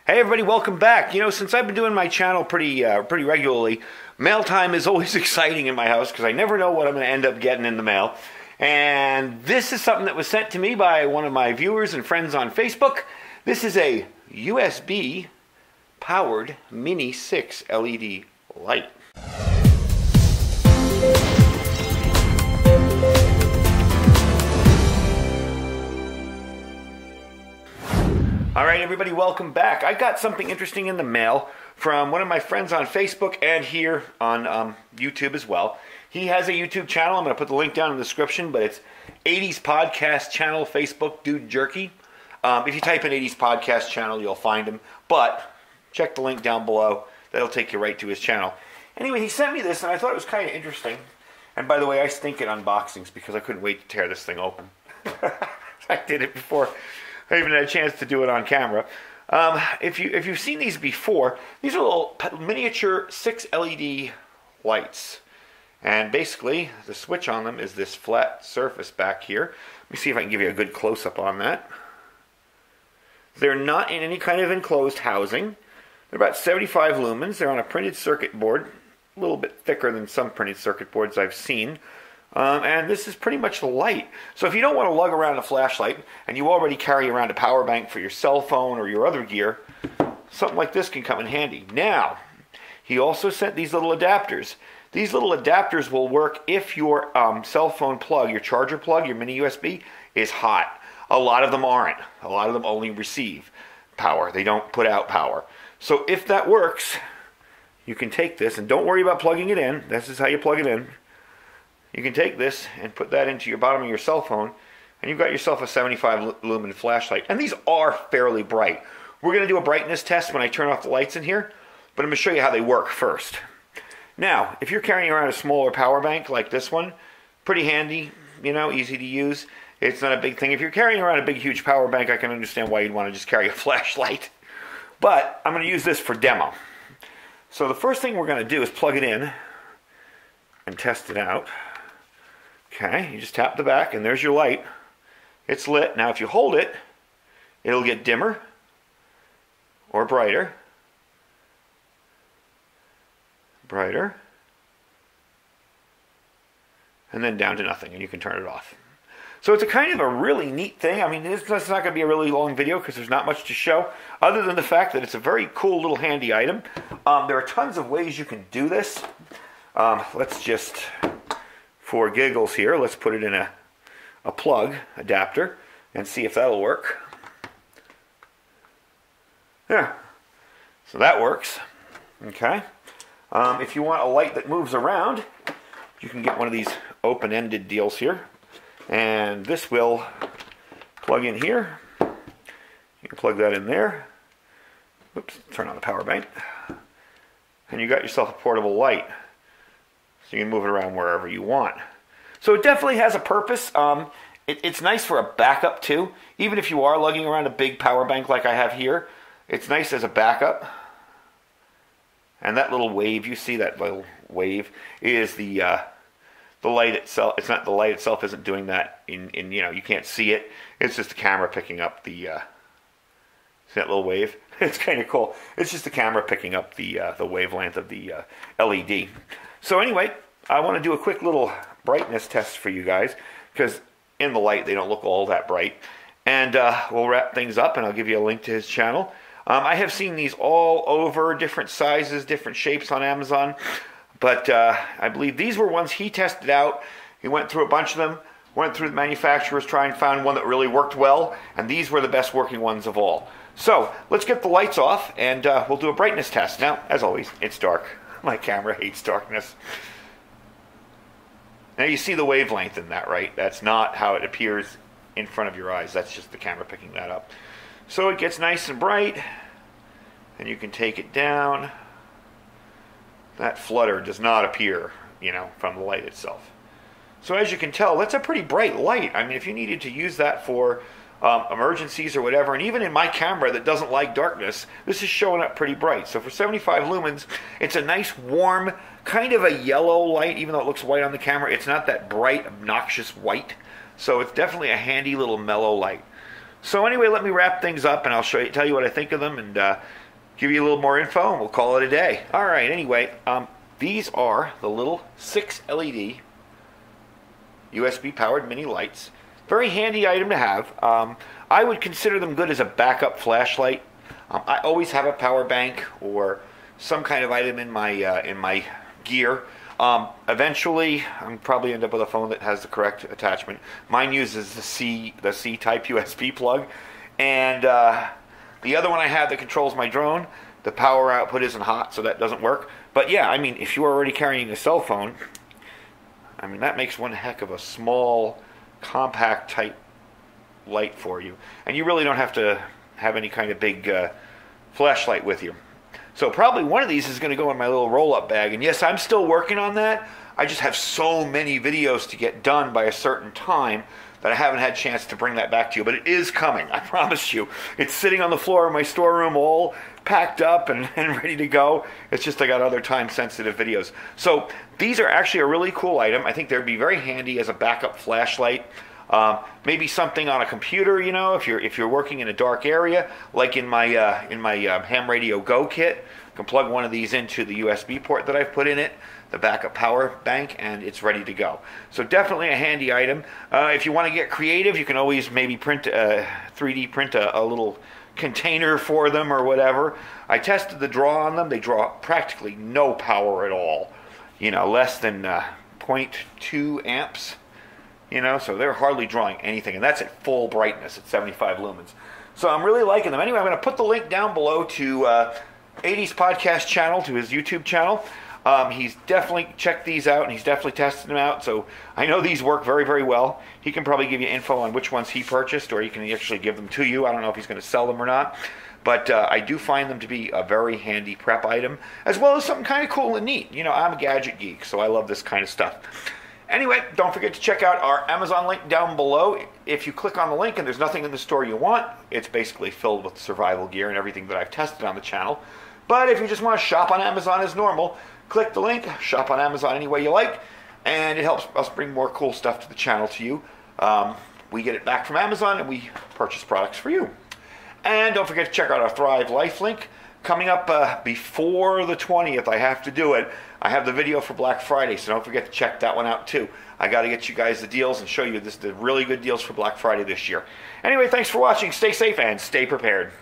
Hey everybody, welcome back. You know, since I've been doing my channel pretty regularly, mail time is always exciting in my house because I never know what I'm going to end up getting in the mail. And this is something that was sent to me by one of my viewers and friends on Facebook. This is a USB powered Mini 6 LED light. All right, everybody, welcome back. I got something interesting in the mail from one of my friends on Facebook and here on YouTube as well. He has a YouTube channel. I'm going to put the link down in the description, but it's 80spodcastchannel, Facebook Dude Jerky. If you type in 80spodcastchannel, you'll find him. But check the link down below. That'll take you right to his channel. Anyway, he sent me this, and I thought it was kind of interesting. And by the way, I stink at unboxings because I couldn't wait to tear this thing open. I did it before I even had a chance to do it on camera. If you've seen these before, these are little miniature 6 LED lights. And basically, the switch on them is this flat surface back here. Let me see if I can give you a good close-up on that. They're not in any kind of enclosed housing. They're about 75 lumens. They're on a printed circuit board, a little bit thicker than some printed circuit boards I've seen. And this is pretty much the light. So if you don't want to lug around a flashlight and you already carry around a power bank for your cell phone or your other gear, something like this can come in handy. Now, he also sent these little adapters. These little adapters will work if your cell phone plug, your charger plug, your mini USB is hot. A lot of them aren't. A lot of them only receive power. They don't put out power. So if that works, you can take this, and don't worry about plugging it in. This is how you plug it in. You can take this and put that into your bottom of your cell phone, and you've got yourself a 75 lumen flashlight. And these are fairly bright. We're going to do a brightness test when I turn off the lights in here, but I'm going to show you how they work first. Now, if you're carrying around a smaller power bank like this one, pretty handy, you know, easy to use. It's not a big thing. If you're carrying around a big, huge power bank, I can understand why you'd want to just carry a flashlight. But I'm going to use this for demo. So the first thing we're going to do is plug it in and test it out. Okay, you just tap the back and there's your light. It's lit. Now if you hold it, it'll get dimmer or brighter. Brighter. And then down to nothing, and you can turn it off. So it's a kind of a really neat thing. I mean, it's not going to be a really long video because there's not much to show, other than the fact that it's a very cool little handy item. There are tons of ways you can do this. Let's just, for giggles here, let's put it in a plug adapter and see if that'll work. Yeah, so that works. Okay. If you want a light that moves around, you can get one of these open-ended deals here. And this will plug in here. You can plug that in there. Oops, turn on the power bank. And you got yourself a portable light. So you can move it around wherever you want. So it definitely has a purpose. It's nice for a backup too. Even if you are lugging around a big power bank like I have here, it's nice as a backup. And that little wave, you see that little wave, is the light itself. It's not the light itself isn't doing that in you know, you can't see it. It's just the camera picking up the see that little wave? It's kind of cool. It's just the camera picking up the wavelength of the LED. So anyway, I want to do a quick little brightness test for you guys because in the light they don't look all that bright. And we'll wrap things up and I'll give you a link to his channel. I have seen these all over, different sizes, different shapes on Amazon. But I believe these were ones he tested out. He went through a bunch of them, went through the manufacturers, tried and found one that really worked well. And these were the best working ones of all. So let's get the lights off and we'll do a brightness test. Now, as always, it's dark. My camera hates darkness. Now you see the wavelength in that, right? That's not how it appears in front of your eyes. That's just the camera picking that up. So it gets nice and bright. And you can take it down. That flutter does not appear, you know, from the light itself. So as you can tell, that's a pretty bright light. I mean, if you needed to use that for emergencies or whatever, and even in my camera that doesn't like darkness, this is showing up pretty bright. So for 75 lumens, it's a nice warm, kind of a yellow light, even though it looks white on the camera. It's not that bright, obnoxious white. So it's definitely a handy little mellow light. So anyway, let me wrap things up, and I'll tell you what I think of them, and give you a little more info, and we'll call it a day. All right. Anyway, these are the little 6 LED USB powered mini lights. Very handy item to have. I would consider them good as a backup flashlight. I always have a power bank or some kind of item in my gear. Eventually, I'm probably end up with a phone that has the correct attachment. Mine uses the C type USB plug, and the other one I have that controls my drone, the power output isn't hot, so that doesn't work. But yeah, I mean, if you're already carrying a cell phone, I mean, that makes one heck of a small, compact type light for you, and you really don't have to have any kind of big flashlight with you. So probably one of these is going to go in my little roll-up bag. And yes, I'm still working on that. I just have so many videos to get done by a certain time that I haven't had a chance to bring that back to you. But it is coming, I promise you. It's sitting on the floor of my storeroom all packed up and ready to go. It's just I got other time-sensitive videos. So these are actually a really cool item. I think they'd be very handy as a backup flashlight. Maybe something on a computer, you know, if you're working in a dark area, like in my Ham Radio Go kit. You can plug one of these into the USB port that I've put in it, the backup power bank, and it's ready to go. So definitely a handy item. If you want to get creative, you can always maybe 3D print a little container for them or whatever. I tested the draw on them. They draw practically no power at all. You know, less than 0.2 amps. You know, so they're hardly drawing anything, and that's at full brightness at 75 lumens. So I'm really liking them. Anyway, I'm going to put the link down below to 80's podcast channel, to his YouTube channel. He's definitely checked these out, and he's definitely tested them out. So I know these work very, very well. He can probably give you info on which ones he purchased, or he can actually give them to you. I don't know if he's going to sell them or not. But I do find them to be a very handy prep item, as well as something kind of cool and neat. You know, I'm a gadget geek, so I love this kind of stuff. Anyway, don't forget to check out our Amazon link down below. If you click on the link and there's nothing in the store you want, it's basically filled with survival gear and everything that I've tested on the channel. But if you just want to shop on Amazon as normal, click the link, shop on Amazon any way you like, and it helps us bring more cool stuff to the channel to you. We get it back from Amazon and we purchase products for you. And don't forget to check out our Thrive Life link. Coming up before the 20th, I have to do it. I have the video for Black Friday, so don't forget to check that one out too. I got to get you guys the deals and show you the really good deals for Black Friday this year. Anyway, thanks for watching. Stay safe and stay prepared.